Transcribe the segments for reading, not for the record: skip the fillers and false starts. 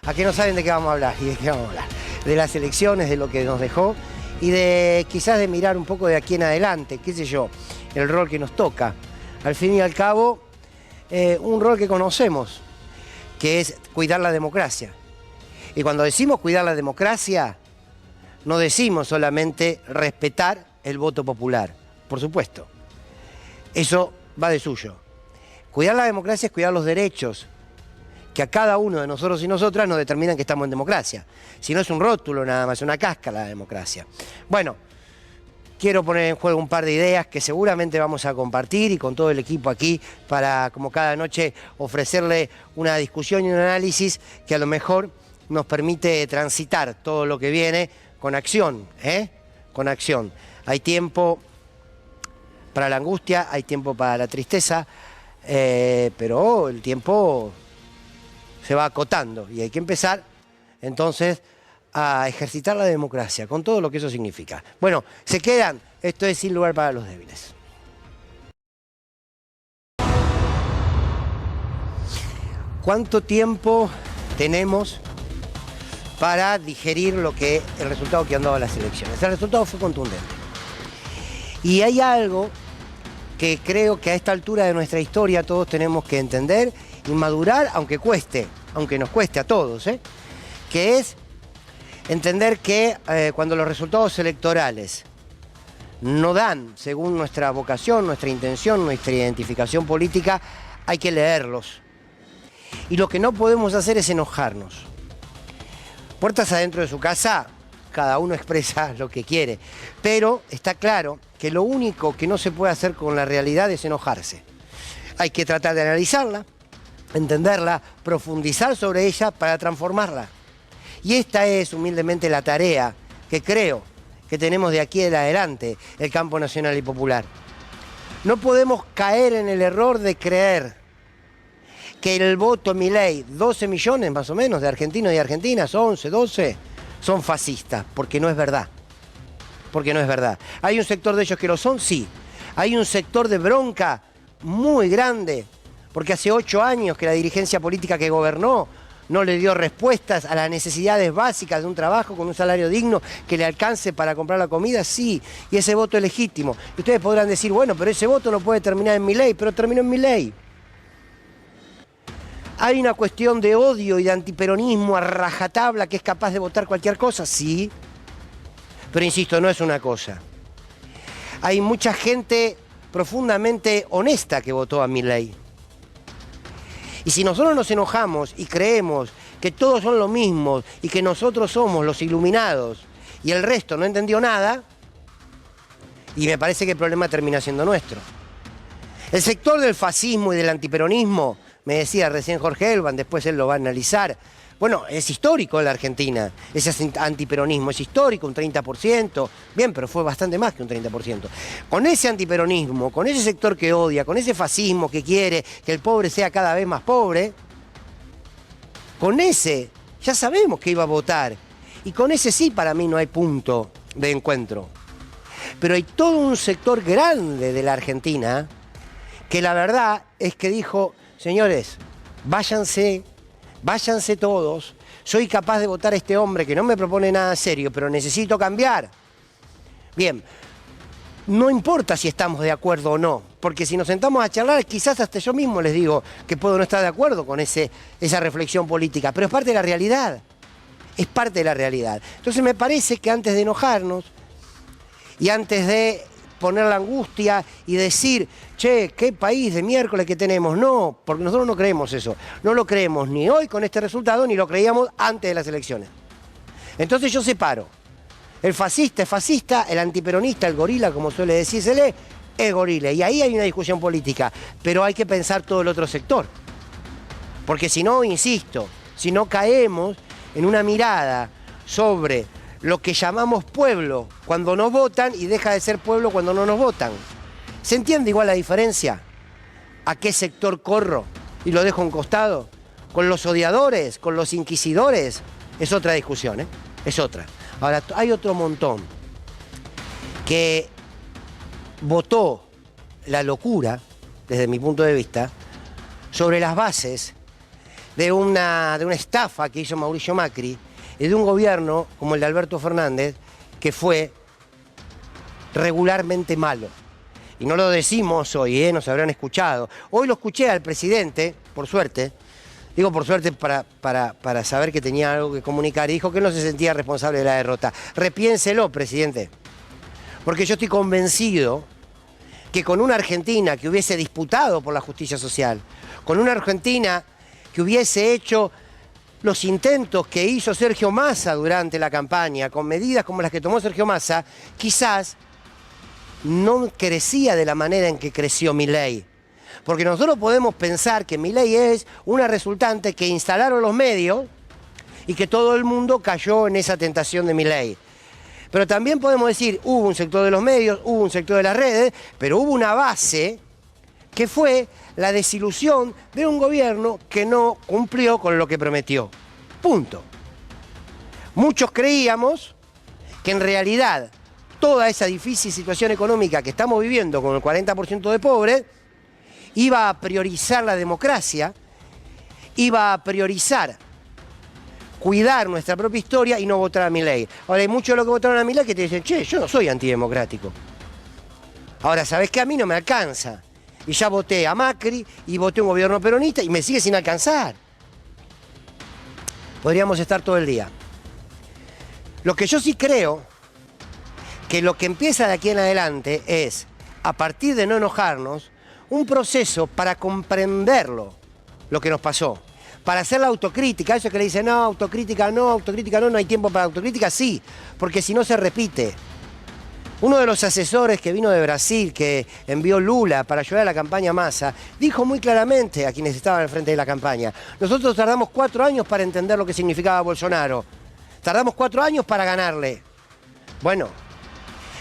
a que no saben de qué vamos a hablar y de qué vamos a hablar. De las elecciones, de lo que nos dejó y de quizás de mirar un poco de aquí en adelante, qué sé yo, el rol que nos toca. Al fin y al cabo, un rol que conocemos, que es cuidar la democracia. Y cuando decimos cuidar la democracia, no decimos solamente respetar el voto popular, por supuesto. Eso va de suyo. Cuidar la democracia es cuidar los derechos que a cada uno de nosotros y nosotras nos determinan que estamos en democracia. Si no es un rótulo nada más, es una cáscara la democracia. Bueno, quiero poner en juego un par de ideas que seguramente vamos a compartir y con todo el equipo aquí para, como cada noche, ofrecerle una discusión y un análisis que a lo mejor nos permite transitar todo lo que viene con acción, con acción. Hay tiempo para la angustia, hay tiempo para la tristeza, pero el tiempo se va acotando y hay que empezar entonces a ejercitar la democracia con todo lo que eso significa. Bueno, se quedan, esto es Sin Lugar para los Débiles. ¿Cuánto tiempo tenemos para digerir el resultado que han dado las elecciones? El resultado fue contundente. Y hay algo que creo que a esta altura de nuestra historia todos tenemos que entender y madurar, aunque nos cueste a todos, que es entender que cuando los resultados electorales no dan según nuestra vocación, nuestra intención, nuestra identificación política, hay que leerlos. Y lo que no podemos hacer es enojarnos. Puertas adentro de su casa, cada uno expresa lo que quiere, pero está claro que lo único que no se puede hacer con la realidad es enojarse. Hay que tratar de analizarla, entenderla, profundizar sobre ella para transformarla. Y esta es humildemente la tarea que creo que tenemos de aquí en adelante el campo nacional y popular. No podemos caer en el error de creer que el voto Milei, 12 millones más o menos de argentinos y argentinas, 11, 12, son fascistas, porque no es verdad. Porque no es verdad. ¿Hay un sector de ellos que lo son? Sí. Hay un sector de bronca muy grande, porque hace 8 años que la dirigencia política que gobernó no le dio respuestas a las necesidades básicas de un trabajo con un salario digno que le alcance para comprar la comida, sí, y ese voto es legítimo. Y ustedes podrán decir, bueno, pero ese voto no puede terminar en Milei, pero terminó en Milei. ¿Hay una cuestión de odio y de antiperonismo a rajatabla que es capaz de votar cualquier cosa? Sí. Pero insisto, no es una cosa. Hay mucha gente profundamente honesta que votó a Milei. Y si nosotros nos enojamos y creemos que todos son lo mismo y que nosotros somos los iluminados y el resto no entendió nada, y me parece que el problema termina siendo nuestro. El sector del fascismo y del antiperonismo, me decía recién Jorge Elban, después él lo va a analizar. Bueno, es histórico en la Argentina, ese antiperonismo es histórico, un 30%, bien, pero fue bastante más que un 30%. Con ese antiperonismo, con ese sector que odia, con ese fascismo que quiere que el pobre sea cada vez más pobre, con ese ya sabemos que iba a votar, y con ese sí para mí no hay punto de encuentro. Pero hay todo un sector grande de la Argentina que la verdad es que dijo, señores, váyanse todos, soy capaz de votar a este hombre que no me propone nada serio, pero necesito cambiar. Bien, no importa si estamos de acuerdo o no, porque si nos sentamos a charlar, quizás hasta yo mismo les digo que puedo no estar de acuerdo con esa reflexión política, pero es parte de la realidad, es parte de la realidad. Entonces me parece que antes de enojarnos y antes de poner la angustia y decir, che, qué país de miércoles que tenemos. No, porque nosotros no creemos eso. No lo creemos ni hoy con este resultado, ni lo creíamos antes de las elecciones. Entonces yo separo. El fascista es fascista, el antiperonista, el gorila, como suele decírsele, es gorila. Y ahí hay una discusión política, pero hay que pensar todo el otro sector. Porque si no, insisto, si no caemos en una mirada sobre lo que llamamos pueblo cuando nos votan y deja de ser pueblo cuando no nos votan. ¿Se entiende igual la diferencia? ¿A qué sector corro y lo dejo a un costado? ¿Con los odiadores? ¿Con los inquisidores? Es otra discusión, es otra. Ahora, hay otro montón que votó la locura, desde mi punto de vista, sobre las bases de una estafa que hizo Mauricio Macri y de un gobierno como el de Alberto Fernández que fue regularmente malo. Y no lo decimos hoy, nos habrán escuchado. Hoy lo escuché al presidente, por suerte, digo por suerte para saber que tenía algo que comunicar, y dijo que no se sentía responsable de la derrota. Repiénselo, presidente, porque yo estoy convencido que con una Argentina que hubiese disputado por la justicia social, con una Argentina que hubiese hecho los intentos que hizo Sergio Massa durante la campaña, con medidas como las que tomó Sergio Massa, quizás no crecía de la manera en que creció Milei. Porque nosotros podemos pensar que Milei es una resultante que instalaron los medios y que todo el mundo cayó en esa tentación de Milei. Pero también podemos decir, hubo un sector de los medios, hubo un sector de las redes, pero hubo una base que fue la desilusión de un gobierno que no cumplió con lo que prometió. Punto. Muchos creíamos que en realidad toda esa difícil situación económica que estamos viviendo con el 40% de pobres iba a priorizar la democracia, iba a priorizar cuidar nuestra propia historia y no votar a Milei. Ahora hay muchos de los que votaron a Milei que te dicen, che, yo no soy antidemocrático. Ahora, ¿sabés qué? A mí no me alcanza. Y ya voté a Macri y voté un gobierno peronista y me sigue sin alcanzar. Podríamos estar todo el día. Lo que yo sí creo, que lo que empieza de aquí en adelante es, a partir de no enojarnos, un proceso para comprenderlo, lo que nos pasó. Para hacer la autocrítica, eso que le dicen, no, autocrítica no, no hay tiempo para autocrítica, sí, porque si no se repite. Uno de los asesores que vino de Brasil, que envió Lula para ayudar a la campaña Massa, dijo muy claramente a quienes estaban al frente de la campaña, nosotros tardamos 4 años para entender lo que significaba Bolsonaro, tardamos 4 años para ganarle. Bueno,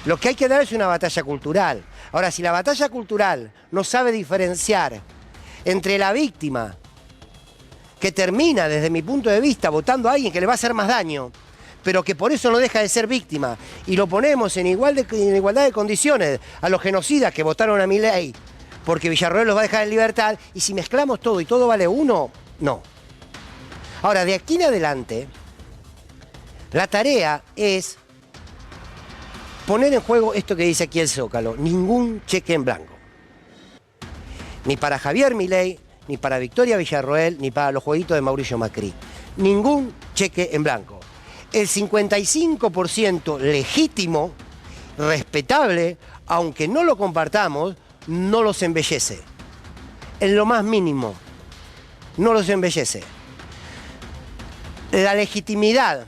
lo que hay que dar es una batalla cultural. Ahora, si la batalla cultural no sabe diferenciar entre la víctima, que termina, desde mi punto de vista, votando a alguien que le va a hacer más daño, pero que por eso no deja de ser víctima, y lo ponemos en igualdad de condiciones a los genocidas que votaron a Milei, porque Villarroel los va a dejar en libertad, y si mezclamos todo y todo vale uno, no. Ahora, de aquí en adelante, la tarea es poner en juego esto que dice aquí el Zócalo, ningún cheque en blanco. Ni para Javier Milei, ni para Victoria Villarroel, ni para los jueguitos de Mauricio Macri. Ningún cheque en blanco. El 55% legítimo, respetable, aunque no lo compartamos, no los embellece. En lo más mínimo, no los embellece. La legitimidad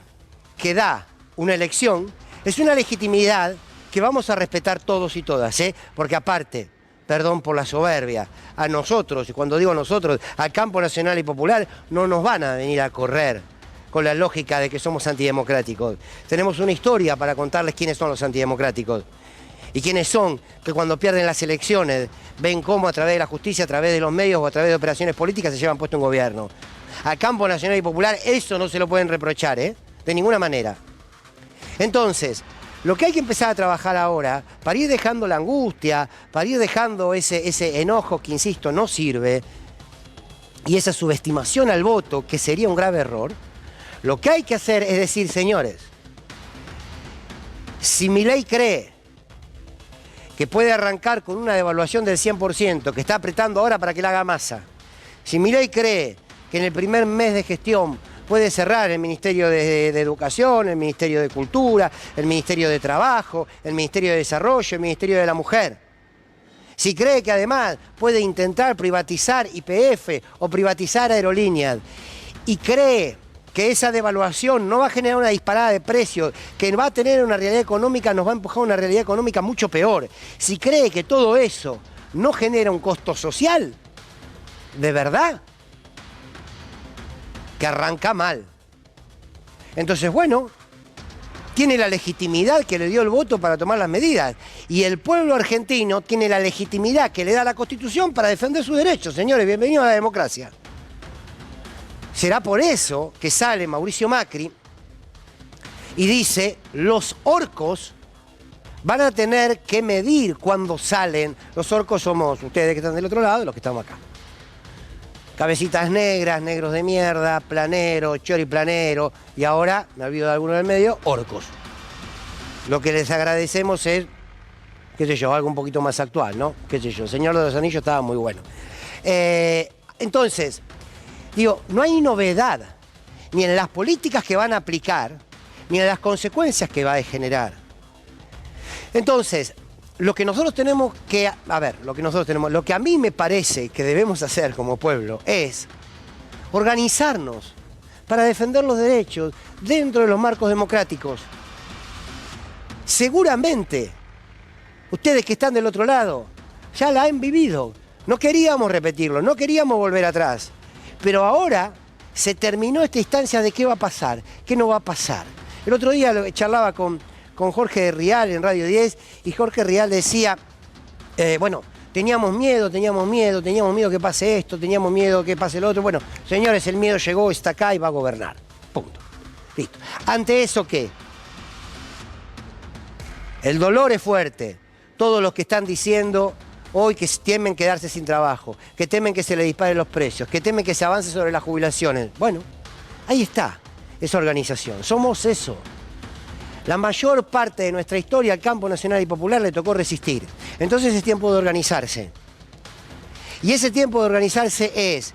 que da una elección es una legitimidad que vamos a respetar todos y todas, porque aparte, perdón por la soberbia, a nosotros, y cuando digo nosotros, al campo nacional y popular, no nos van a venir a correr con la lógica de que somos antidemocráticos. Tenemos una historia para contarles quiénes son los antidemocráticos. Y quiénes son que cuando pierden las elecciones ven cómo a través de la justicia, a través de los medios o a través de operaciones políticas se llevan puesto un gobierno. Al campo nacional y popular eso no se lo pueden reprochar, de ninguna manera. Entonces, lo que hay que empezar a trabajar ahora, para ir dejando la angustia, para ir dejando ese enojo que, insisto, no sirve, y esa subestimación al voto, que sería un grave error, lo que hay que hacer es decir, señores, si Milei cree que puede arrancar con una devaluación del 100%, que está apretando ahora para que la haga Massa, si Milei cree que en el primer mes de gestión puede cerrar el Ministerio de Educación, el Ministerio de Cultura, el Ministerio de Trabajo, el Ministerio de Desarrollo, el Ministerio de la Mujer. Si cree que además puede intentar privatizar YPF o privatizar aerolíneas y cree que esa devaluación no va a generar una disparada de precios, que va a tener una realidad económica, nos va a empujar a una realidad económica mucho peor. Si cree que todo eso no genera un costo social, de verdad, que arranca mal. Entonces, bueno, tiene la legitimidad que le dio el voto para tomar las medidas. Y el pueblo argentino tiene la legitimidad que le da la Constitución para defender sus derechos. Señores, bienvenidos a la democracia. Será por eso que sale Mauricio Macri y dice, los orcos van a tener que medir cuando salen. Los orcos somos ustedes que están del otro lado y los que estamos acá. cabecitas negras, negros de mierda, planero, choriplanero, y ahora, me olvido de alguno del medio, orcos. Lo que les agradecemos es, qué sé yo, algo un poquito más actual, ¿no? Qué sé yo, el Señor de los Anillos estaba muy bueno. Entonces, digo, no hay novedad ni en las políticas que van a aplicar, ni en las consecuencias que va a generar. Entonces, lo que nosotros tenemos que, lo que a mí me parece que debemos hacer como pueblo es organizarnos para defender los derechos dentro de los marcos democráticos. Seguramente, ustedes que están del otro lado, ya la han vivido. No queríamos repetirlo, no queríamos volver atrás. Pero ahora se terminó esta instancia de qué va a pasar, qué no va a pasar. El otro día charlaba con Jorge Rial en Radio 10 y Jorge Rial decía, bueno, teníamos miedo que pase esto, teníamos miedo que pase lo otro. Bueno, señores, el miedo llegó, está acá y va a gobernar. Punto. Listo. Ante eso, ¿qué? El dolor es fuerte. Todos los que están diciendo hoy que temen quedarse sin trabajo, que temen que se le disparen los precios, que temen que se avance sobre las jubilaciones. Bueno, ahí está esa organización. Somos eso. La mayor parte de nuestra historia al campo nacional y popular le tocó resistir. Entonces es tiempo de organizarse. Y ese tiempo de organizarse es,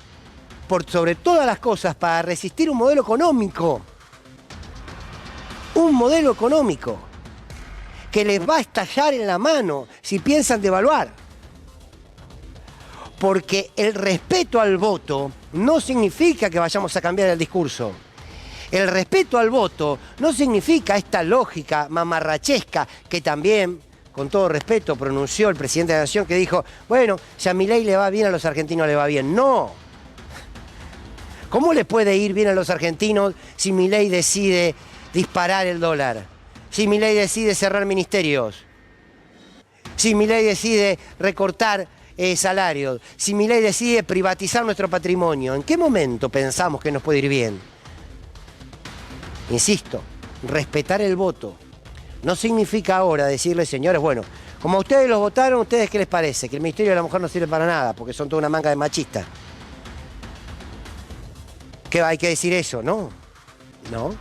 por sobre todas las cosas, para resistir un modelo económico. Un modelo económico que les va a estallar en la mano si piensan devaluar. Porque el respeto al voto no significa que vayamos a cambiar el discurso. El respeto al voto no significa esta lógica mamarrachesca que también, con todo respeto, pronunció el presidente de la Nación, que dijo, bueno, si a Milei le va bien, a los argentinos le va bien. No. ¿Cómo le puede ir bien a los argentinos si Milei decide disparar el dólar? Si Milei decide cerrar ministerios, si Milei decide recortar salarios, si Milei decide privatizar nuestro patrimonio, ¿en qué momento pensamos que nos puede ir bien? Insisto, respetar el voto no significa ahora decirles, señores, bueno, como ustedes los votaron, ¿ustedes qué les parece? Que el Ministerio de la Mujer no sirve para nada, porque son toda una manga de machistas. ¿Qué hay que decir eso? No, no.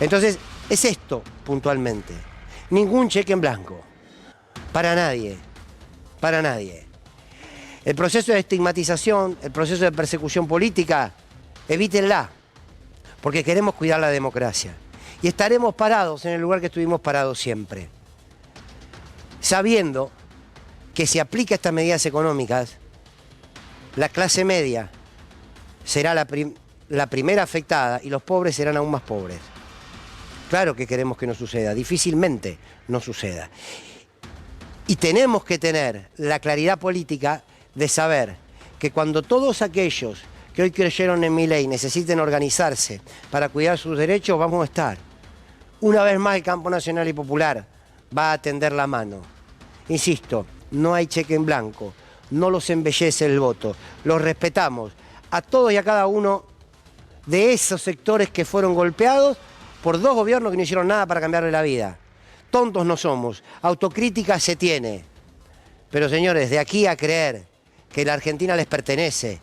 Entonces, es esto puntualmente. Ningún cheque en blanco. Para nadie. Para nadie. El proceso de estigmatización, el proceso de persecución política, evítenla. Porque queremos cuidar la democracia. Y estaremos parados en el lugar que estuvimos parados siempre. Sabiendo que si aplica estas medidas económicas, la clase media será la primera afectada y los pobres serán aún más pobres. Claro que queremos que no suceda, difícilmente no suceda. Y tenemos que tener la claridad política de saber que cuando todos aquellos que hoy creyeron en Milei necesiten organizarse para cuidar sus derechos, vamos a estar. Una vez más el campo nacional y popular va a tender la mano. Insisto, no hay cheque en blanco, no los embellece el voto, los respetamos a todos y a cada uno de esos sectores que fueron golpeados por dos gobiernos que no hicieron nada para cambiarle la vida. Tontos no somos, autocrítica se tiene. Pero señores, de aquí a creer que la Argentina les pertenece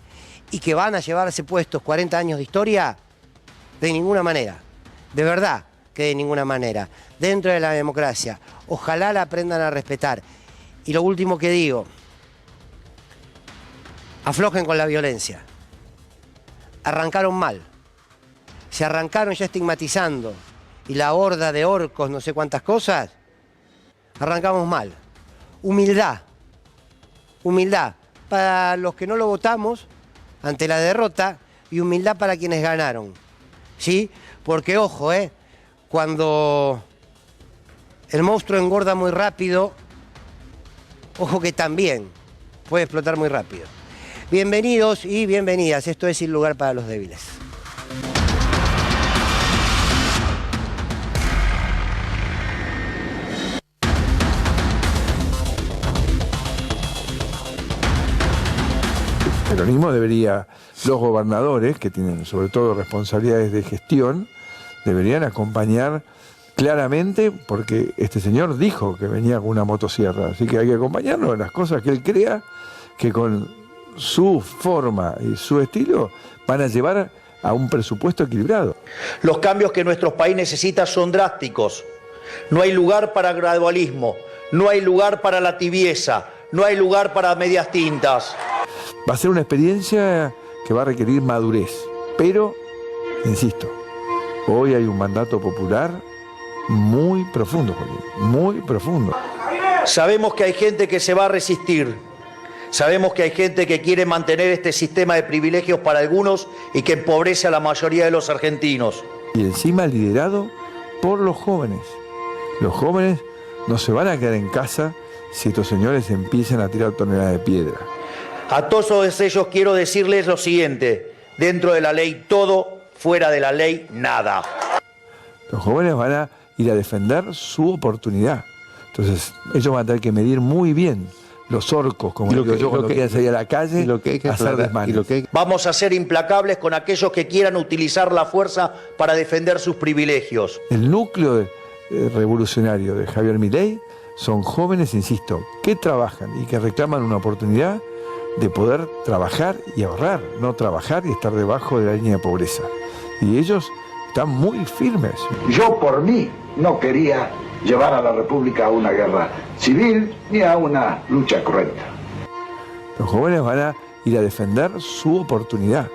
y que van a llevarse puestos 40 años de historia, de ninguna manera. De verdad que de ninguna manera. Dentro de la democracia, ojalá la aprendan a respetar. Y lo último que digo, aflojen con la violencia. Arrancaron mal. Se arrancaron ya estigmatizando y la horda de orcos, no sé cuántas cosas, arrancamos mal. Humildad, humildad para los que no lo votamos ante la derrota y humildad para quienes ganaron, ¿sí? Porque ojo, cuando el monstruo engorda muy rápido, ojo que también puede explotar muy rápido. Bienvenidos y bienvenidas, esto es Sin Lugar para los Débiles. El peronismo debería, los gobernadores, que tienen sobre todo responsabilidades de gestión, deberían acompañar claramente, porque este señor dijo que venía con una motosierra, así que hay que acompañarlo en las cosas que él crea que con su forma y su estilo van a llevar a un presupuesto equilibrado. Los cambios que nuestro país necesita son drásticos. No hay lugar para gradualismo, no hay lugar para la tibieza, no hay lugar para medias tintas. Va a ser una experiencia que va a requerir madurez, pero, insisto, hoy hay un mandato popular muy profundo, Joaquín, muy profundo. Sabemos que hay gente que se va a resistir. Sabemos que hay gente que quiere mantener este sistema de privilegios para algunos y que empobrece a la mayoría de los argentinos. Y encima liderado por los jóvenes. Los jóvenes no se van a quedar en casa si estos señores empiezan a tirar toneladas de piedra. A todos ellos quiero decirles lo siguiente: dentro de la ley todo, fuera de la ley nada. Los jóvenes van a ir a defender su oportunidad. Entonces, ellos van a tener que medir muy bien los orcos, como digo yo, cuando quieran salir a la calle, y lo que hay que hacer desmanes. Vamos a ser implacables con aquellos que quieran utilizar la fuerza para defender sus privilegios. El núcleo revolucionario de Javier Milei son jóvenes, insisto, que trabajan y que reclaman una oportunidad de poder trabajar y ahorrar, no trabajar y estar debajo de la línea de pobreza. Y ellos están muy firmes. Yo por mí no quería llevar a la República a una guerra civil ni a una lucha cruenta. Los jóvenes van a ir a defender su oportunidad.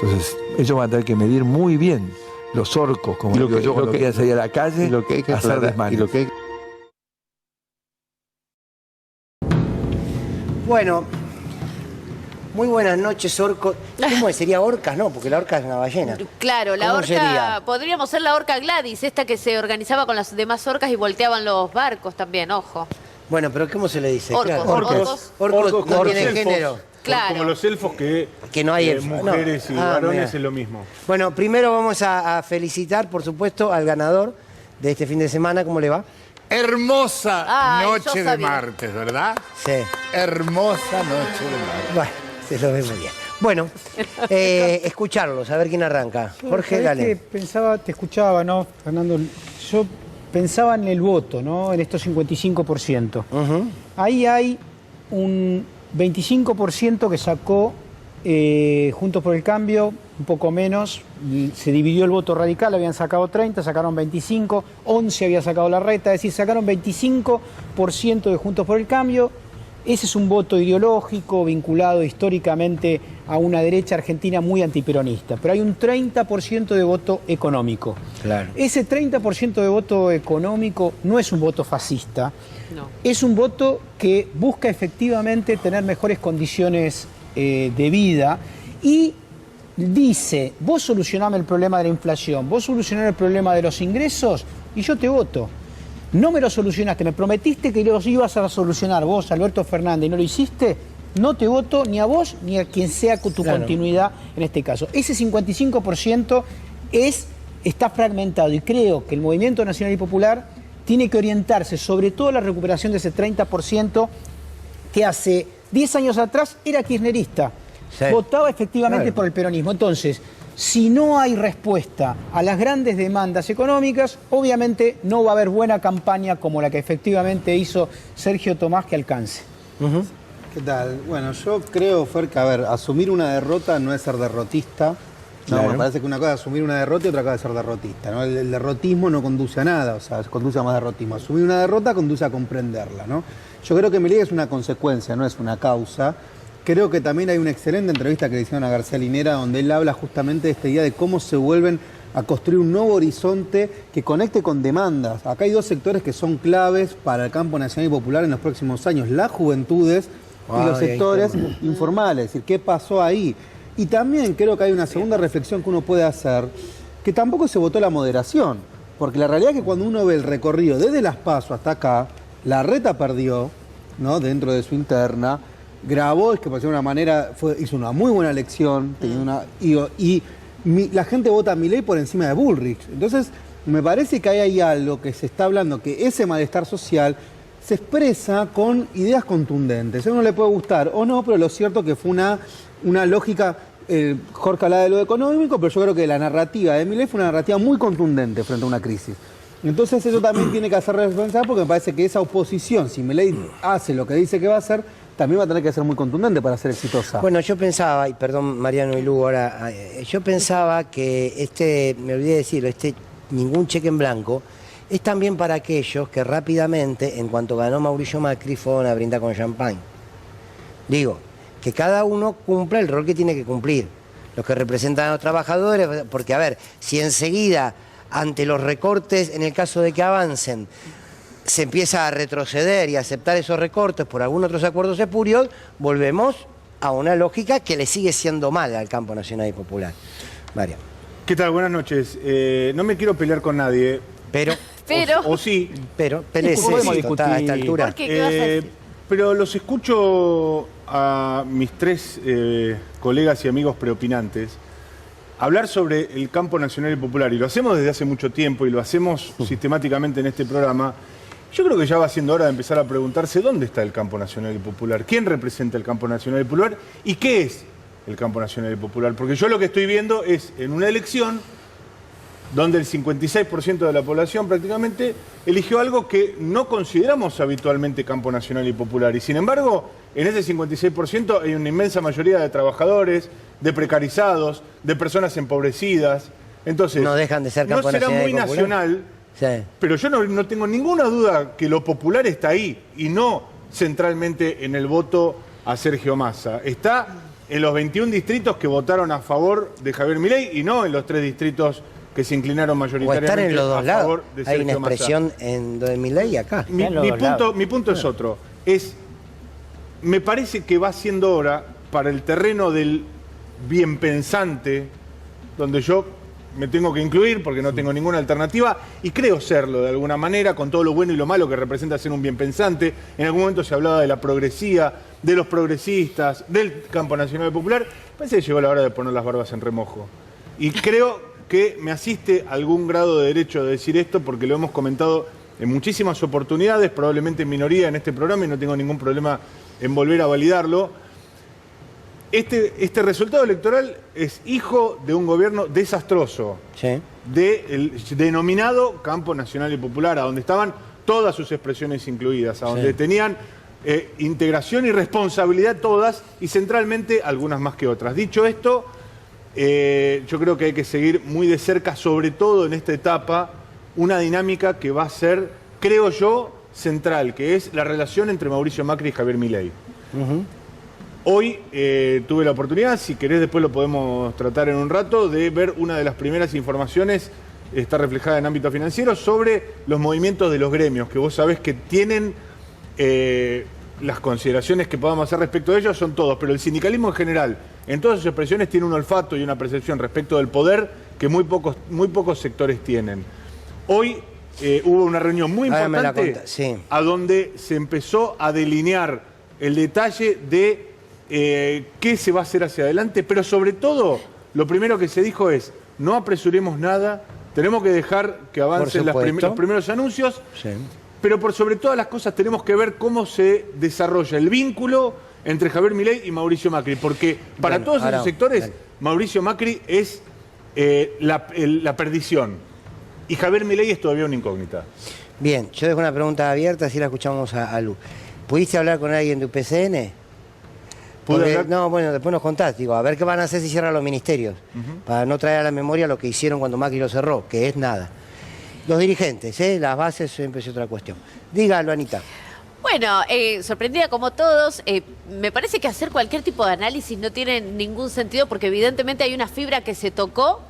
Entonces, ellos van a tener que medir muy bien los orcos, como digo yo, cuando quieran salir a la calle, hacer desmanes. Bueno, muy buenas noches, orco. ¿Cómo es? ¿Sería orcas? No, porque la orca es una ballena. Claro, la ¿Cómo orca, sería? podríamos ser la orca Gladys, esta que se organizaba con las demás orcas y volteaban los barcos también, ojo. Bueno, pero ¿cómo se le dice? Orcos, Claro, orcos. Orcos no tiene elfos. género. Claro. Como los elfos que no hay elfos. mujeres No. y varones Mira. es lo mismo. Bueno, primero vamos a felicitar, por supuesto, al ganador de este fin de semana. ¿Cómo le va? Hermosa Ay, yo noche de sabía. martes, ¿verdad? Sí. Hermosa noche de martes. Bueno, se lo ve muy bien. Bueno, escucharlos, a ver quién arranca. Jorge, ¿Sabés qué? dale. Pensaba, te escuchaba, ¿no, Fernando? Yo pensaba en el voto, ¿no? En estos 55%. Ujú. Ahí hay un 25% que sacó Juntos por el Cambio, un poco menos. Se dividió el voto radical, habían sacado 30, sacaron 25, 11 había sacado la Reta, es decir, sacaron 25% de Juntos por el Cambio. Ese es un voto ideológico vinculado históricamente a una derecha argentina muy antiperonista. Pero hay un 30% de voto económico. Claro. Ese 30% de voto económico no es un voto fascista, No. es un voto que busca efectivamente tener mejores condiciones de vida y dice, vos solucioname el problema de la inflación, vos solucioname el problema de los ingresos y yo te voto. No me lo solucionaste, me prometiste que los ibas a solucionar vos, Alberto Fernández, y no lo hiciste, no te voto ni a vos ni a quien sea con tu continuidad en este caso. Ese 55% está fragmentado y creo que el Movimiento Nacional y Popular tiene que orientarse sobre todo a la recuperación de ese 30% que hace 10 años atrás era kirchnerista, Sí. votaba efectivamente Claro. por el peronismo. Entonces, si no hay respuesta a las grandes demandas económicas, obviamente no va a haber buena campaña como la que efectivamente hizo Sergio Tomás que alcance. ¿Qué tal? Bueno, yo creo, Fer, que, a ver, asumir una derrota no es ser derrotista. No, Claro. me parece que una cosa es asumir una derrota y otra cosa es ser derrotista, ¿no? El derrotismo no conduce a nada, o sea, conduce a más derrotismo. Asumir una derrota conduce a comprenderla, ¿no? Yo creo que Milei es una consecuencia, no es una causa. Creo que también hay una excelente entrevista que le hicieron a García Linera donde él habla justamente de esta idea de cómo se vuelven a construir un nuevo horizonte que conecte con demandas. Acá hay dos sectores que son claves para el campo nacional y popular en los próximos años, las juventudes y los Ay, sectores informales, es decir, ¿qué pasó ahí? Y también creo que hay una segunda reflexión que uno puede hacer, que tampoco se votó la moderación, porque la realidad es que cuando uno ve el recorrido desde las PASO hasta acá, la Reta perdió, ¿no? Dentro de su interna, Grabois, que por decirlo de una manera hizo una muy buena elección, la gente vota a Milei por encima de Bullrich. Entonces, me parece que hay algo que se está hablando, que ese malestar social se expresa con ideas contundentes. A uno le puede gustar o no, pero lo cierto es que fue una lógica, Jorge hablaba de lo económico, pero yo creo que la narrativa de Milei fue una narrativa muy contundente frente a una crisis. Entonces eso también tiene que hacer reflexionar porque me parece que esa oposición, si Milei hace lo que dice que va a hacer, también va a tener que ser muy contundente para ser exitosa. Bueno, yo pensaba, y perdón Mariano y Lugo, ahora, yo pensaba que me olvidé de decirlo, ningún cheque en blanco, es también para aquellos que rápidamente, en cuanto ganó Mauricio Macri, fueron a brindar con champán. Digo, que cada uno cumpla el rol que tiene que cumplir. Los que representan a los trabajadores, porque a ver, si enseguida, ante los recortes, en el caso de que avancen, se empieza a retroceder y a aceptar esos recortes por algunos otros acuerdos espurios, volvemos a una lógica que le sigue siendo mala al campo nacional y popular. Mario. ¿Qué tal? Buenas noches. No me quiero pelear con nadie. Pero O sí. Pero, peleese podemos esto, a esta altura. ¿Por qué? ¿Qué vas a decir? Pero los escucho a mis tres colegas y amigos preopinantes hablar sobre el campo nacional y popular. Y lo hacemos desde hace mucho tiempo y lo hacemos sistemáticamente en este programa. Yo creo que ya va siendo hora de empezar a preguntarse dónde está el campo nacional y popular, quién representa el campo nacional y popular y qué es el campo nacional y popular. Porque yo lo que estoy viendo es en una elección donde el 56% de la población prácticamente eligió algo que no consideramos habitualmente campo nacional y popular. Y sin embargo, en ese 56% hay una inmensa mayoría de trabajadores, de precarizados, de personas empobrecidas. Entonces, No dejan de ser campo no será nacional y muy popular. nacional, Sí. pero yo no tengo ninguna duda que lo popular está ahí y no centralmente en el voto a Sergio Massa. Está en los 21 distritos que votaron a favor de Javier Milei y no en los 3 distritos que se inclinaron O mayoritariamente estar en los dos a lados. favor de Hay Sergio una Massa. expresión en lo de Milei y acá. Mi punto es otro. Me parece que va siendo hora para el terreno del bien pensante, donde yo me tengo que incluir porque no tengo ninguna alternativa y creo serlo de alguna manera, con todo lo bueno y lo malo que representa ser un bien pensante. En algún momento se hablaba de la progresía, de los progresistas, del campo nacional y popular. Parece que llegó la hora de poner las barbas en remojo. Y creo que me asiste algún grado de derecho de decir esto porque lo hemos comentado en muchísimas oportunidades, probablemente en minoría en este programa y no tengo ningún problema en volver a validarlo. Este resultado electoral es hijo de un gobierno desastroso, Sí. del denominado campo nacional y popular, a donde estaban todas sus expresiones incluidas, a donde tenían integración y responsabilidad todas y centralmente algunas más que otras. Dicho esto, yo creo que hay que seguir muy de cerca, sobre todo en esta etapa, una dinámica que va a ser, creo yo, central, que es la relación entre Mauricio Macri y Javier Milei. Hoy tuve la oportunidad, si querés después lo podemos tratar en un rato, de ver una de las primeras informaciones, está reflejada en ámbito financiero, sobre los movimientos de los gremios, que vos sabés que tienen las consideraciones que podamos hacer respecto de ellos, son todos, pero el sindicalismo en general, en todas sus expresiones, tiene un olfato y una percepción respecto del poder que muy pocos sectores tienen. Hoy hubo una reunión muy importante a donde se empezó a delinear el detalle de qué se va a hacer hacia adelante, pero sobre todo, lo primero que se dijo es, no apresuremos nada, tenemos que dejar que avancen los primeros anuncios, pero por sobre todas las cosas tenemos que ver cómo se desarrolla el vínculo entre Javier Milei y Mauricio Macri, porque para todos esos sectores, Mauricio Macri es la perdición, y Javier Milei es todavía una incógnita. Bien, yo dejo una pregunta abierta, así la escuchamos a Lu. ¿Pudiste hablar con alguien de UPCN? No, bueno, después nos contás, digo, a ver qué van a hacer si cierran los ministerios, para no traer a la memoria lo que hicieron cuando Macri lo cerró, que es nada. Los dirigentes, las bases siempre es otra cuestión. Dígalo, Anita. Bueno, sorprendida como todos, me parece que hacer cualquier tipo de análisis no tiene ningún sentido porque evidentemente hay una fibra que se tocó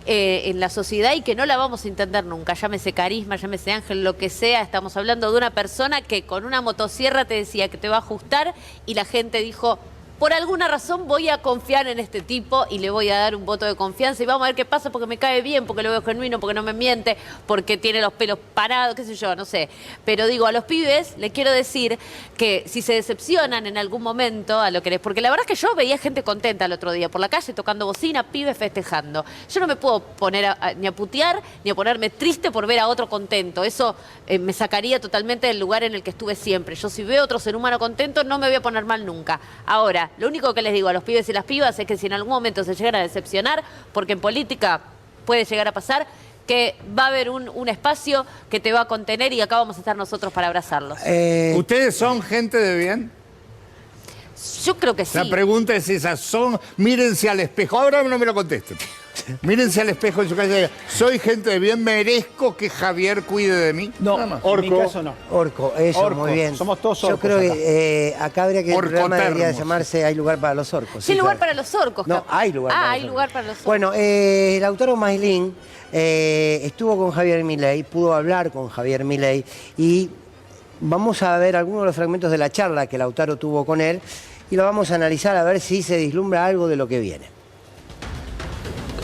en la sociedad y que no la vamos a entender nunca. Llámese carisma, llámese ángel, lo que sea. Estamos hablando de una persona que con una motosierra te decía que te va a ajustar y la gente dijo, por alguna razón voy a confiar en este tipo y le voy a dar un voto de confianza y vamos a ver qué pasa porque me cae bien, porque lo veo genuino, porque no me miente, porque tiene los pelos parados, qué sé yo, no sé. Pero digo, a los pibes les quiero decir que si se decepcionan en algún momento a lo que les... Porque la verdad es que yo veía gente contenta el otro día por la calle tocando bocina, pibes festejando. Yo no me puedo poner ni a putear ni a ponerme triste por ver a otro contento. Eso me sacaría totalmente del lugar en el que estuve siempre. Yo si veo a otro ser humano contento no me voy a poner mal nunca. Ahora, lo único que les digo a los pibes y las pibas es que si en algún momento se llegan a decepcionar, porque en política puede llegar a pasar, que va a haber un espacio que te va a contener y acá vamos a estar nosotros para abrazarlos. ¿Ustedes son gente de bien? Yo creo que sí. La pregunta es esa, mírense al espejo. Ahora no me lo contesten. Mírense al espejo en su casa. Soy gente de bien, merezco que Javier cuide de mí. No, Nada más. en mi caso no. Orco, eso, Orco, muy bien. somos todos Yo orcos creo acá. que acá habría que el programa debería Orcotermos. llamarse Hay lugar para los orcos. Sí, hay lugar claro. para los orcos. No, hay lugar para los hay orcos. lugar para los orcos. Bueno, Lautaro Mailín estuvo con Javier Milei, pudo hablar con Javier Milei y vamos a ver algunos de los fragmentos de la charla que Lautaro tuvo con él y lo vamos a analizar a ver si se vislumbra algo de lo que viene.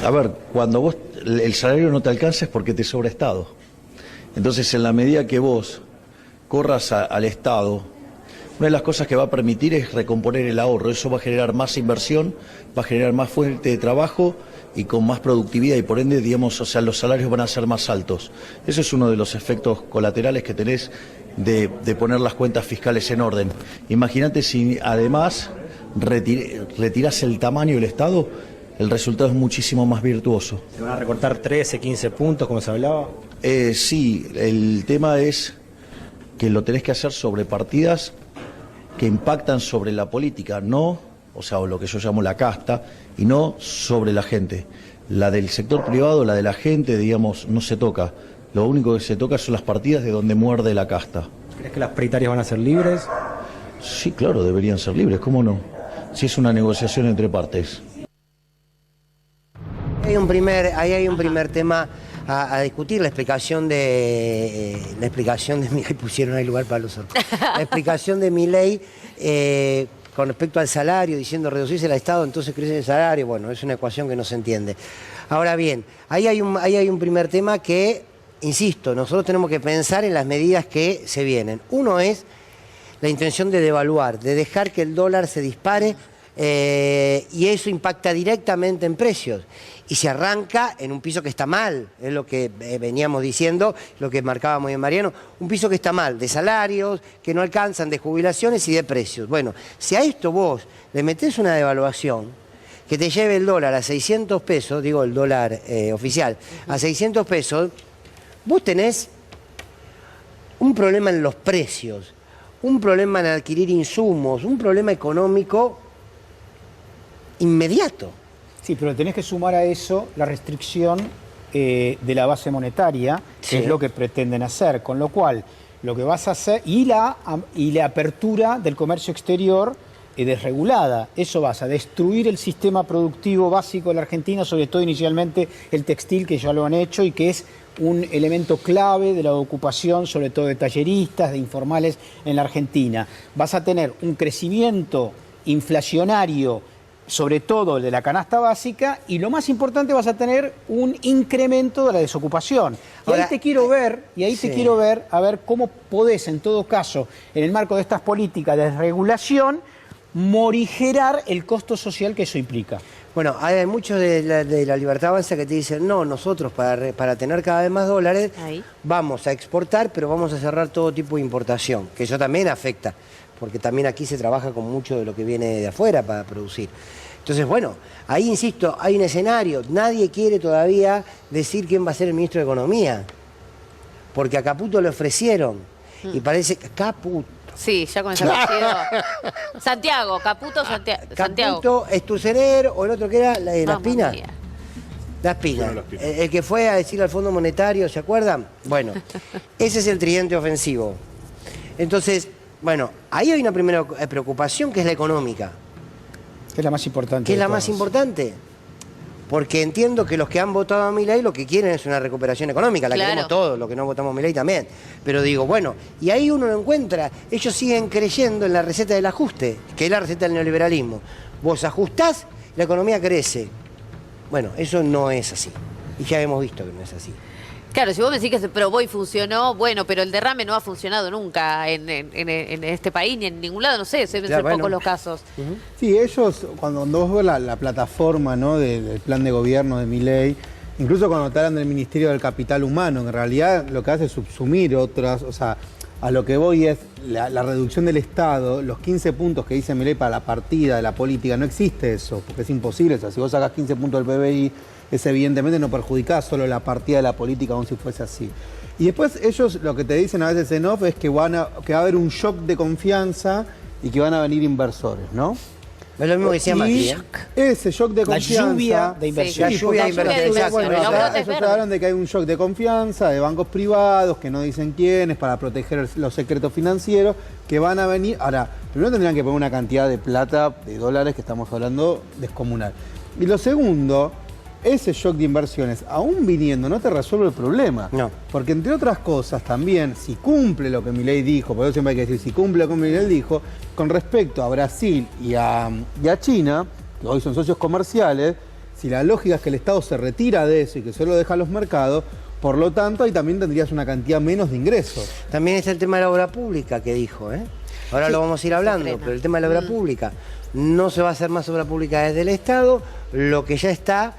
A ver, cuando vos el salario no te alcanza es porque te sobra Estado. Entonces, en la medida que vos corras al Estado, una de las cosas que va a permitir es recomponer el ahorro. Eso va a generar más inversión, va a generar más fuente de trabajo y con más productividad y por ende, digamos, o sea, los salarios van a ser más altos. Eso es uno de los efectos colaterales que tenés de poner las cuentas fiscales en orden. Imagínate si además retirás el tamaño del Estado, el resultado es muchísimo más virtuoso. ¿Se van a recortar 13, 15 puntos, como se hablaba? Sí, el tema es que lo tenés que hacer sobre partidas que impactan sobre la política, no, o sea, o lo que yo llamo la casta, y no sobre la gente. La del sector privado, la de la gente, digamos, no se toca. Lo único que se toca son las partidas de donde muerde la casta. ¿Crees que las paritarias van a ser libres? Sí, claro, deberían ser libres, ¿cómo no? Si es una negociación entre partes. Ahí hay un primer tema a discutir, la explicación de Milei, pusieron ahí lugar para los orcos. La explicación de Milei con respecto al salario, diciendo reducirse el Estado, entonces crece el salario. Bueno, es una ecuación que no se entiende. Ahora bien, ahí hay un primer tema que, insisto, nosotros tenemos que pensar en las medidas que se vienen. Uno es la intención de devaluar, de dejar que el dólar se dispare y eso impacta directamente en precios. Y se arranca en un piso que está mal, es lo que veníamos diciendo, lo que marcaba muy bien Mariano, un piso que está mal, de salarios, que no alcanzan, de jubilaciones y de precios. Bueno, si a esto vos le metés una devaluación que te lleve el dólar a 600 pesos, digo el dólar oficial, a 600 pesos, vos tenés un problema en los precios, un problema en adquirir insumos, un problema económico inmediato. Sí, pero tenés que sumar a eso la restricción de la base monetaria, que Sí. es lo que pretenden hacer. Con lo cual, lo que vas a hacer, y la apertura del comercio exterior desregulada. Eso vas a destruir el sistema productivo básico de la Argentina, sobre todo inicialmente el textil, que ya lo han hecho y que es un elemento clave de la ocupación, sobre todo de talleristas, de informales en la Argentina. Vas a tener un crecimiento inflacionario, sobre todo el de la canasta básica, y lo más importante, vas a tener un incremento de la desocupación. Y Ahora, ahí te quiero ver, sí. a ver cómo podés, en todo caso, en el marco de estas políticas de desregulación, morigerar el costo social que eso implica. Bueno, hay muchos de la Libertad Avanza que te dicen, no, nosotros para tener cada vez más dólares Ahí. vamos a exportar, pero vamos a cerrar todo tipo de importación, que eso también afecta, porque también aquí se trabaja con mucho de lo que viene de afuera para producir. Entonces, bueno, ahí insisto, hay un escenario, nadie quiere todavía decir quién va a ser el ministro de Economía, porque a Caputo le ofrecieron, y parece que Caputo. Sí, ya con ese apellido. Santiago, Caputo, Santiago. Caputo, Sturzenegger, o el otro que era la Mamma Espina. mía. La Espina. Bueno, la Espina. El que fue a decirle al Fondo Monetario, ¿se acuerdan? Bueno, ese es el tridente ofensivo. Entonces, bueno, ahí hay una primera preocupación que es la económica. Que es la más importante. ¿Qué es de la más todas. importante? Porque entiendo que los que han votado a Milei lo que quieren es una recuperación económica, la Claro. queremos todos, los que no votamos a Milei también. Pero digo, bueno, y ahí uno lo encuentra, ellos siguen creyendo en la receta del ajuste, que es la receta del neoliberalismo. Vos ajustás, la economía crece. Bueno, eso no es así. Y ya hemos visto que no es así. Claro, si vos me decís que se probó y funcionó, bueno, pero el derrame no ha funcionado nunca en este país ni en ningún lado, no sé, deben Ya, ser bueno. pocos los casos. Sí, ellos, cuando vos ves la plataforma, ¿no?, del plan de gobierno de Milei, incluso cuando te hablan del Ministerio del Capital Humano, que en realidad lo que hace es subsumir otras, o sea, a lo que voy es la reducción del Estado, los 15 puntos que dice Milei para la partida de la política, no existe eso, porque es imposible. O sea, si vos sacás 15 puntos del PBI, es evidentemente no perjudicás solo la partida de la política como si fuese así. Y después ellos lo que te dicen a veces en off es que va a haber un shock de confianza y que van a venir inversores, ¿no? Es lo mismo que decía Macri, ¿eh? Ese shock de La confianza. lluvia de inversión. La lluvia de inversión, exacto. Bueno, Los o sea, brotes ellos verdes. hablan de que hay un shock de confianza de bancos privados que no dicen quiénes para proteger los secretos financieros que van a venir. Ahora, primero tendrían que poner una cantidad de plata, de dólares que estamos hablando descomunal. Y lo segundo, ese shock de inversiones, aún viniendo, no te resuelve el problema. No. Porque entre otras cosas también, si cumple lo que Milei dijo, por eso siempre hay que decir, si cumple lo que Milei dijo, con respecto a Brasil y a China, que hoy son socios comerciales, si la lógica es que el Estado se retira de eso y que solo deja a los mercados, por lo tanto, ahí también tendrías una cantidad menos de ingresos. También está el tema de la obra pública que dijo, ¿eh? Ahora lo vamos a ir hablando, pero el tema de la obra pública. No se va a hacer más obra pública desde el Estado, lo que ya está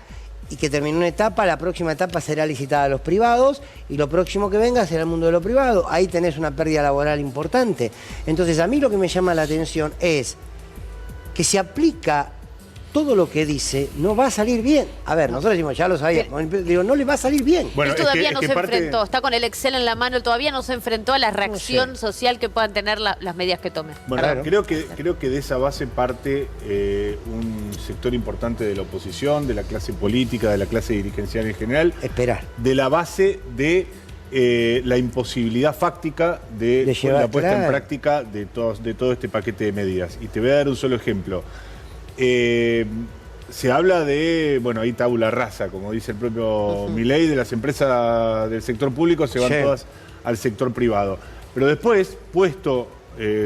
y que terminó una etapa, la próxima etapa será licitada a los privados y lo próximo que venga será el mundo de lo privado. Ahí tenés una pérdida laboral importante. Entonces a mí lo que me llama la atención es que se aplica todo lo que dice, no va a salir bien. A ver, nosotros decimos, ya lo sabíamos, digo, no le va a salir bien. Él todavía no se enfrentó, está con el Excel en la mano, él todavía no se enfrentó a la reacción social que puedan tener las medidas que tome. Bueno, Claro. creo que de esa base parte un sector importante de la oposición, de la clase política, de la clase dirigencial en general. Esperar. De la base de la imposibilidad fáctica de llevar, la puesta en claro. práctica de todo este paquete de medidas. Y te voy a dar un solo ejemplo. Se habla de, bueno, ahí tabula rasa, como dice el propio Milei, de las empresas del sector público se van Sí. todas al sector privado. Pero después, puesto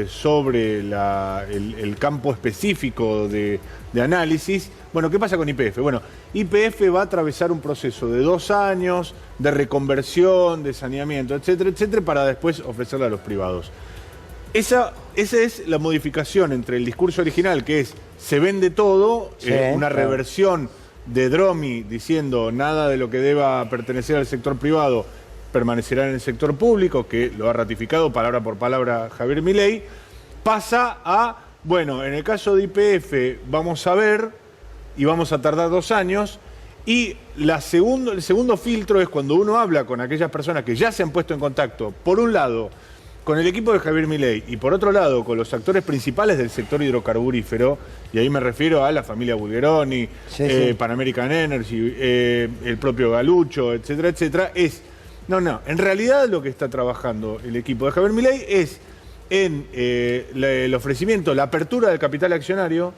sobre el campo específico de análisis, bueno, ¿qué pasa con YPF? Bueno, YPF va a atravesar un proceso de 2 años de reconversión, de saneamiento, etcétera, etcétera, para después ofrecerla a los privados. Esa es la modificación entre el discurso original, que es se vende todo, Sí, una claro. reversión de Dromi diciendo nada de lo que deba pertenecer al sector privado permanecerá en el sector público, que lo ha ratificado palabra por palabra Javier Milei, pasa a, bueno, en el caso de YPF vamos a ver y vamos a tardar 2 años. Y el segundo filtro es cuando uno habla con aquellas personas que ya se han puesto en contacto, por un lado, con el equipo de Javier Milei y por otro lado con los actores principales del sector hidrocarburífero, y ahí me refiero a la familia Bulgeroni, Sí. Pan American Energy, el propio Galucho, etcétera, etcétera, en realidad lo que está trabajando el equipo de Javier Milei es en el ofrecimiento, la apertura del capital accionario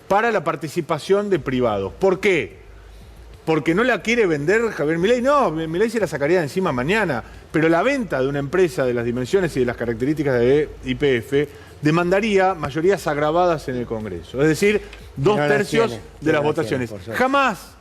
para la participación de privados. ¿Por qué? Porque no la quiere vender Javier Milei. No, Milei se la sacaría de encima mañana. Pero la venta de una empresa de las dimensiones y de las características de YPF demandaría mayorías agravadas en el Congreso. Es decir, 2/3 de las votaciones. Jamás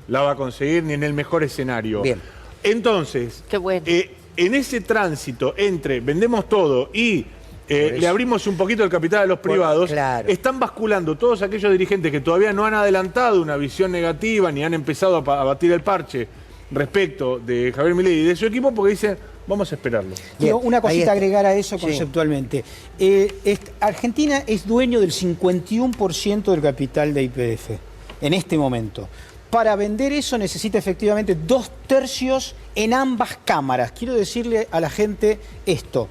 la va a conseguir ni en el mejor escenario. Bien. Entonces, Qué bueno. en ese tránsito entre vendemos todo y le abrimos un poquito el capital a los privados, claro. están basculando todos aquellos dirigentes que todavía no han adelantado una visión negativa ni han empezado a batir el parche respecto de Javier Milei y de su equipo porque dicen, vamos a esperarlo. Quiero Bien, una ahí cosita está. agregar a eso Sí. conceptualmente. Argentina es dueño del 51% del capital de YPF en este momento. Para vender eso necesita efectivamente 2/3 en ambas cámaras. Quiero decirle a la gente esto.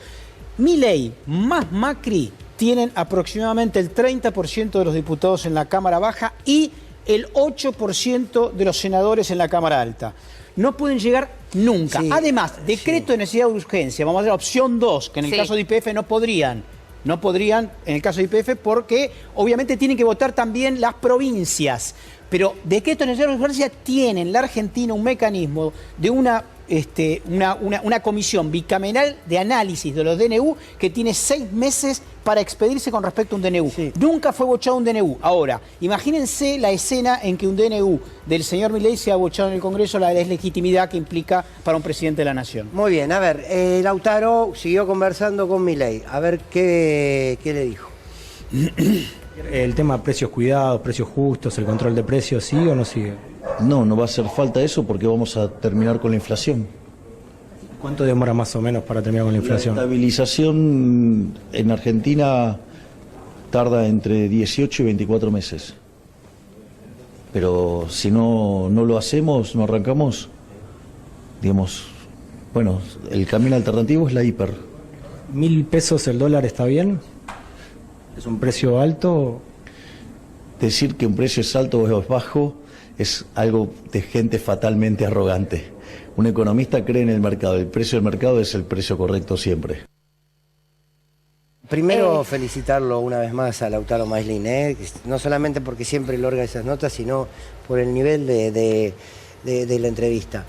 Milei más Macri tienen aproximadamente el 30% de los diputados en la Cámara Baja y el 8% de los senadores en la Cámara Alta. No pueden llegar nunca. Sí, Además, decreto de necesidad de urgencia, vamos a ver, opción 2, que en el Sí. caso de YPF no podrían. No podrían en el caso de YPF porque obviamente tienen que votar también las provincias. Pero decreto de necesidad de urgencia tiene en la Argentina un mecanismo de una comisión bicameral de análisis de los DNU que tiene 6 meses para expedirse con respecto a un DNU. Sí. Nunca fue bochado un DNU. Ahora, imagínense la escena en que un DNU del señor Milei sea bochado en el Congreso, la deslegitimidad que implica para un presidente de la Nación. Muy bien, a ver, Lautaro siguió conversando con Milei. A ver qué le dijo. El tema precios cuidados, precios justos, el control de precios, ¿sigue o no sigue? No va a hacer falta eso porque vamos a terminar con la inflación. ¿Cuánto demora más o menos para terminar con la La inflación? estabilización en Argentina tarda entre 18 y 24 meses. Pero si no lo hacemos, no arrancamos, digamos, bueno, el camino alternativo es la hiper. 1.000 pesos el dólar, ¿está bien? ¿Es un precio alto? Decir que un precio es alto o es bajo es algo de gente fatalmente arrogante. Un economista cree en el mercado. El precio del mercado es el precio correcto siempre. Primero felicitarlo una vez más a Lautaro Maislin, no solamente porque siempre logra esas notas, sino por el nivel de la entrevista.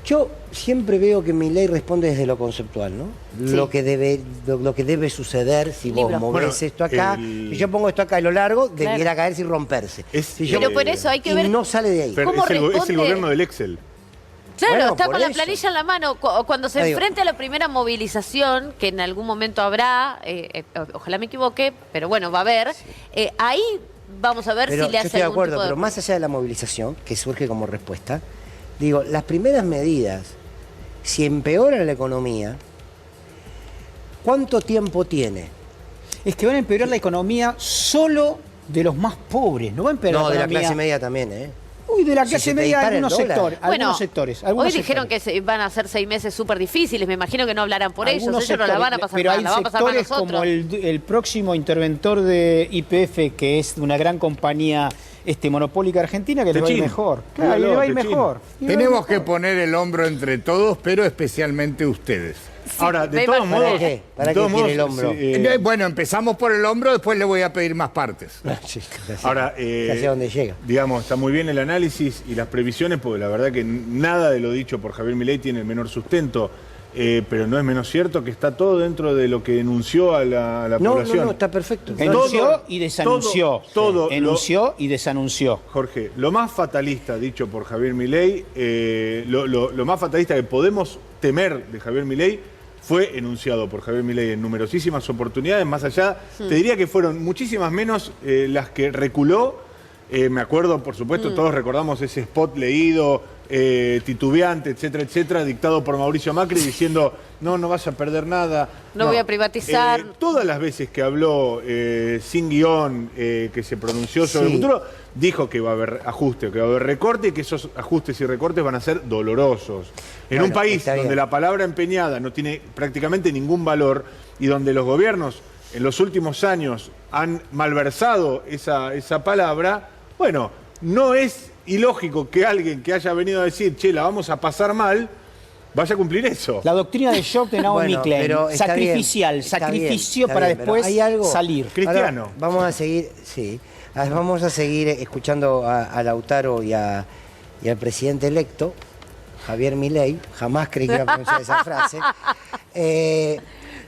Yo siempre veo que Milei responde desde lo conceptual, ¿no? Sí. Lo que debe suceder si vos Libro. movés Bueno, esto acá, si yo pongo esto acá y lo largo, debiera caerse y romperse. Si yo- Pero por eso hay que y ver... no sale de ahí. Pero ¿Cómo es el responde? gobierno del Excel. Claro, Bueno, está por con la eso. planilla en la mano. Cuando se Ya digo. enfrente a la primera movilización, que en algún momento habrá, ojalá me equivoque, pero bueno, va a haber, ahí vamos a ver Pero si le yo hace estoy de algún acuerdo, tipo de... pero más allá de la movilización, que surge como respuesta, digo, las primeras medidas, si empeoran la economía, ¿cuánto tiempo tiene? Es que van a empeorar la economía solo de los más pobres, no va a empeorar No, de la economía... clase media también, ¿eh? Uy, de la Si clase se te media dispara el algunos dólar. sectores, Bueno, algunos sectores. hoy dijeron que van a ser 6 meses súper difíciles, me imagino que no hablarán por ellos, Algunos ellos no la van a sectores, pasar pero mal, hay la van a pasar mal sectores nosotros. como el próximo interventor de YPF, que es una gran compañía monopólica argentina, que le va a ir Techín. mejor. Claro, y le va a ir Techín. mejor. Y le va a ir Tenemos que mejor. poner el hombro entre todos, pero especialmente ustedes. Ahora, me de todos imagino. modos... ¿Para qué? ¿Para de qué todos quiere el modos, hombro? Bueno, empezamos por el hombro, después le voy a pedir más partes. Ahora, hacia dónde llega. digamos, está muy bien el análisis y las previsiones, porque la verdad que nada de lo dicho por Javier Milei tiene el menor sustento, pero no es menos cierto que está todo dentro de lo que denunció a la No, población. está perfecto. Enunció y desanunció. todo Enunció y desanunció. Jorge, lo más fatalista dicho por Javier Milei, lo más fatalista que podemos temer de Javier Milei fue enunciado por Javier Milei en numerosísimas oportunidades, más allá, te diría que fueron muchísimas menos las que reculó. Me acuerdo, por supuesto, todos recordamos ese spot leído, titubeante, etcétera, etcétera, dictado por Mauricio Macri diciendo, no vas a perder nada. No voy a privatizar. Todas las veces que habló sin guión, que se pronunció sobre el futuro, dijo que va a haber ajuste, que va a haber recorte y que esos ajustes y recortes van a ser dolorosos. En un país donde la palabra empeñada no tiene prácticamente ningún valor y donde los gobiernos en los últimos años han malversado esa palabra, bueno, no es ilógico que alguien que haya venido a decir, che, la vamos a pasar mal, vaya a cumplir eso. La doctrina de shock de Naomi Bueno, Klein. pero está Sacrificial, bien, está sacrificio bien, para está bien, pero después hay algo- salir. Cristiano. Ahora, vamos a seguir, vamos a seguir escuchando a Lautaro y al presidente electo, Javier Milei, jamás creí que iba a pronunciar esa frase.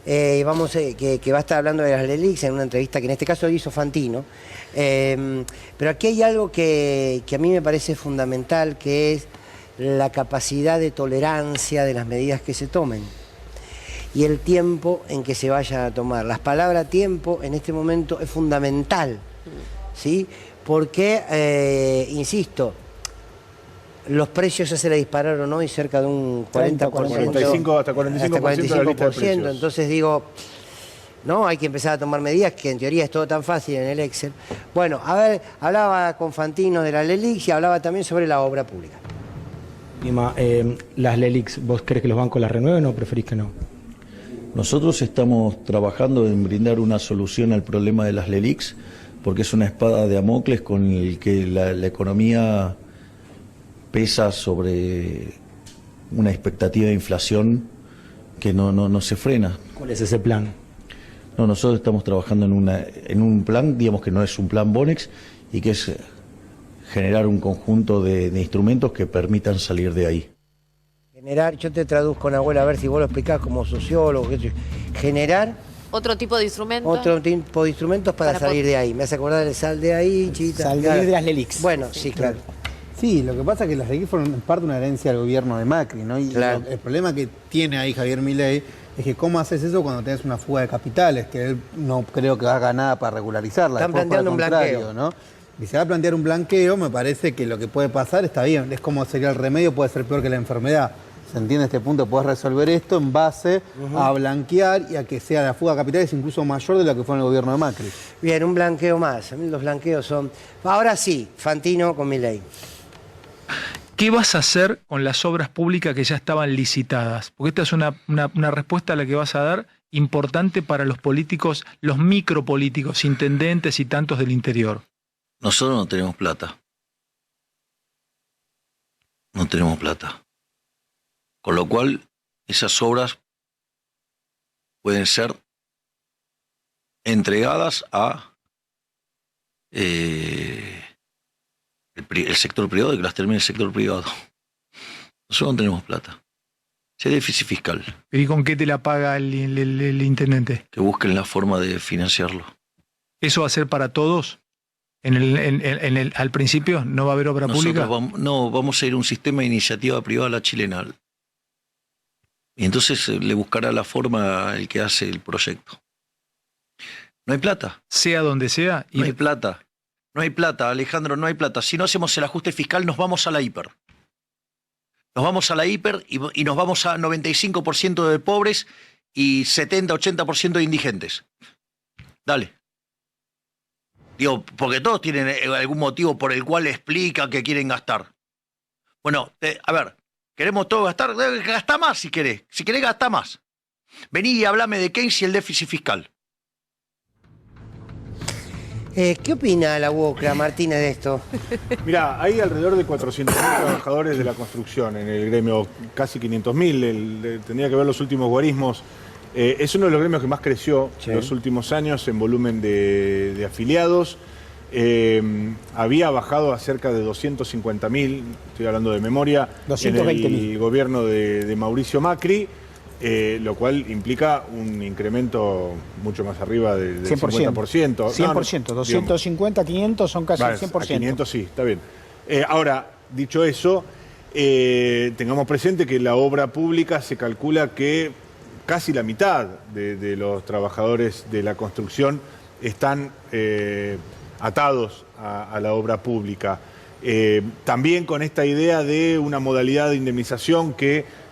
Que va a estar hablando de las LELIX en una entrevista que en este caso hizo Fantino. Pero aquí hay algo que a mí me parece fundamental, que es la capacidad de tolerancia de las medidas que se tomen y el tiempo en que se vayan a tomar. La palabra tiempo en este momento es fundamental, ¿sí? Porque, insisto, los precios ya se le dispararon hoy cerca de un 40%. 45 hasta 45% de la lista de precios. Entonces digo, no, hay que empezar a tomar medidas, que en teoría es todo tan fácil en el Excel. Bueno, a ver, hablaba con Fantino de la LELIX y hablaba también sobre la obra pública. Lima, las LELIX, ¿vos crees que los bancos las renueven o preferís que no? Nosotros estamos trabajando en brindar una solución al problema de las LELIX, porque es una espada de Damocles con el que la economía pesa sobre una expectativa de inflación que no se frena. ¿Cuál es ese plan? No, nosotros estamos trabajando en un plan, digamos que no es un plan Bonex, y que es generar un conjunto de instrumentos que permitan salir de ahí. Generar, yo te traduzco, Nahuel, a ver si vos lo explicás como sociólogo, generar Otro tipo de instrumento. otro tipo de instrumentos para salir de ahí. Me hace acordar del sal de ahí, chita. Salir de las LELIX. Bueno, sí, claro. Sí, lo que pasa es que las LELIX fueron en parte una herencia del gobierno de Macri, ¿no? Y Claro. el problema que tiene ahí Javier Milei es que cómo haces eso cuando tenés una fuga de capitales, que él no creo que haga nada para regularizarla. Están Después, por el planteando un contrario, blanqueo. ¿no? Y se va a plantear un blanqueo, me parece que lo que puede pasar está bien. Es como sería el remedio, puede ser peor que la enfermedad. ¿Se entiende este punto? Puedes resolver esto en base a blanquear y a que sea la fuga de capitales incluso mayor de la que fue en el gobierno de Macri. Bien, un blanqueo más. A mí los blanqueos son... Ahora sí, Fantino con Milei. ¿Qué vas a hacer con las obras públicas que ya estaban licitadas? Porque esta es una respuesta a la que vas a dar importante para los políticos, los micropolíticos, intendentes y tantos del interior? Nosotros no tenemos plata. No tenemos plata. Con lo cual, esas obras pueden ser entregadas a el sector privado y que las termine el sector privado. Nosotros no tenemos plata. Si hay déficit fiscal. ¿Y con qué te la paga el intendente? Que busquen la forma de financiarlo. ¿Eso va a ser para todos? Al principio no va a haber obra pública. Vamos a ir a un sistema de iniciativa privada a la chilena. Y entonces le buscará la forma el que hace el proyecto. No hay plata. Sea donde sea. No hay plata. No hay plata, Alejandro, no hay plata. Si no hacemos el ajuste fiscal, nos vamos a la hiper. Nos vamos a la hiper y nos vamos a 95% de pobres y 70-80% de indigentes. Dale. Digo, porque todos tienen algún motivo por el cual explican que quieren gastar. Bueno, a ver, ¿queremos todos gastar? Gastá más si querés. Si querés, gastá más. Vení y hablame de Keynes y el déficit fiscal. ¿Qué opina la UOCRA, Martínez, de esto? Mirá, hay alrededor de 400.000 trabajadores de la construcción en el gremio, casi 500.000. Tendría que ver los últimos guarismos. Es uno de los gremios que más creció en los últimos años en volumen de afiliados. Había bajado a cerca de 250.000, estoy hablando de memoria, 220.000 en el gobierno de Mauricio Macri. Lo cual implica un incremento mucho más arriba del 100%. 50%. 100%, 250, 500 son casi el 100%. 500 sí, está bien. Ahora, dicho eso, tengamos presente que la obra pública se calcula que casi la mitad de los trabajadores de la construcción están atados a la obra pública. También con esta idea de una modalidad de indemnización que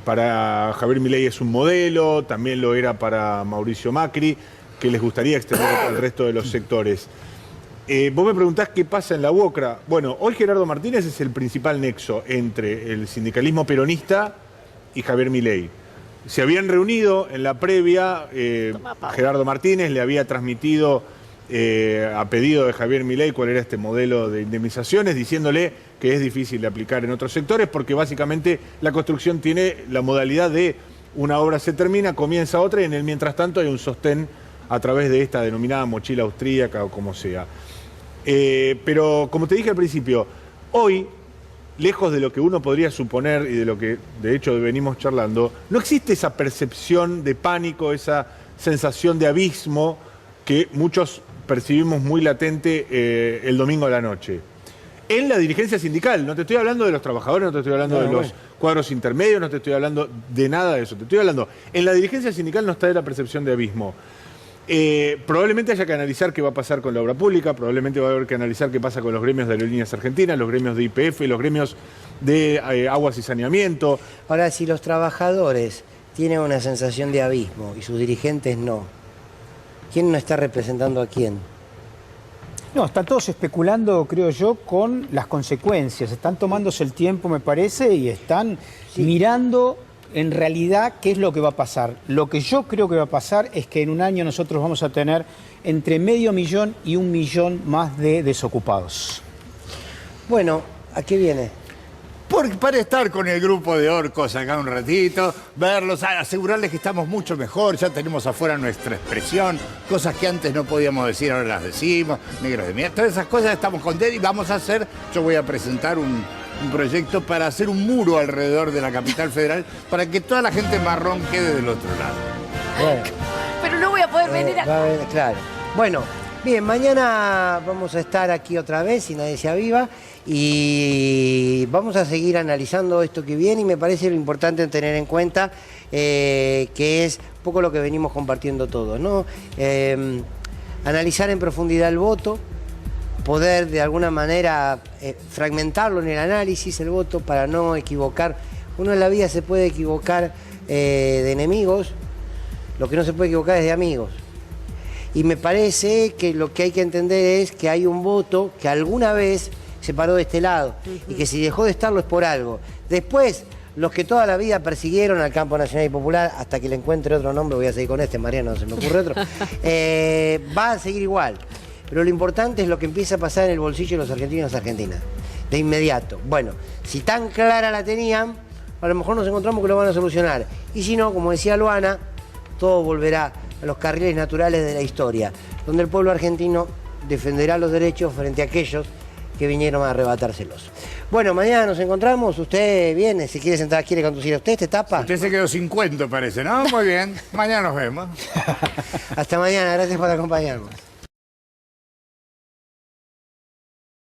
para Javier Milei es un modelo, también lo era para Mauricio Macri, que les gustaría extender al resto de los sectores. Vos me preguntás qué pasa en la UOCRA. Bueno, hoy Gerardo Martínez es el principal nexo entre el sindicalismo peronista y Javier Milei. Se habían reunido en la previa, Gerardo Martínez le había transmitido a pedido de Javier Milei cuál era este modelo de indemnizaciones, diciéndole que es difícil de aplicar en otros sectores porque básicamente la construcción tiene la modalidad de una obra se termina, comienza otra y en el mientras tanto hay un sostén a través de esta denominada mochila austríaca o como sea. Pero como te dije al principio, hoy, lejos de lo que uno podría suponer y de lo que de hecho venimos charlando, no existe esa percepción de pánico, esa sensación de abismo que muchos percibimos muy latente el domingo a la noche. En la dirigencia sindical, no te estoy hablando de los trabajadores, no te estoy hablando de los cuadros intermedios, no te estoy hablando de nada de eso, te estoy hablando, en la dirigencia sindical no está de la percepción de abismo. Probablemente haya que analizar qué va a pasar con la obra pública, probablemente va a haber que analizar qué pasa con los gremios de Aerolíneas Argentinas, los gremios de YPF, los gremios de aguas y saneamiento. Ahora, si los trabajadores tienen una sensación de abismo y sus dirigentes no, ¿quién no está representando a quién? No, están todos especulando, creo yo, con las consecuencias. Están tomándose el tiempo, me parece, y están mirando en realidad qué es lo que va a pasar. Lo que yo creo que va a pasar es que en un año nosotros vamos a tener entre 500.000 y 1 millón más de desocupados. Bueno, ¿a qué viene? Para estar con el grupo de orcos acá un ratito, verlos, asegurarles que estamos mucho mejor, ya tenemos afuera nuestra expresión, cosas que antes no podíamos decir, ahora las decimos, negros de mierda, todas esas cosas estamos contentos y vamos a hacer, yo voy a presentar un proyecto para hacer un muro alrededor de la capital federal para que toda la gente marrón quede del otro lado. Bueno, pero no voy a poder venir a... Claro. Bueno, bien, mañana vamos a estar aquí otra vez, si nadie se aviva, y vamos a seguir analizando esto que viene y me parece lo importante tener en cuenta que es un poco lo que venimos compartiendo todos, ¿no? Analizar en profundidad el voto, poder de alguna manera fragmentarlo en el análisis, el voto, para no equivocar. Uno en la vida se puede equivocar de enemigos, lo que no se puede equivocar es de amigos. Y me parece que lo que hay que entender es que hay un voto que alguna vez se paró de este lado y que si dejó de estarlo es por algo. Después, los que toda la vida persiguieron al campo nacional y popular, hasta que le encuentre otro nombre, voy a seguir con este, Mariano, no se me ocurre otro, va a seguir igual. Pero lo importante es lo que empieza a pasar en el bolsillo de los argentinos y las argentinas, de inmediato. Bueno, si tan clara la tenían, a lo mejor nos encontramos que lo van a solucionar. Y si no, como decía Luana, todo volverá a los carriles naturales de la historia, donde el pueblo argentino defenderá los derechos frente a aquellos que vinieron a arrebatárselos. Bueno, mañana nos encontramos, usted viene, si quiere sentar, quiere conducir a usted, ¿esta etapa? Usted se quedó sin cuento, parece, ¿no? Muy bien, mañana nos vemos. Hasta mañana, gracias por acompañarnos.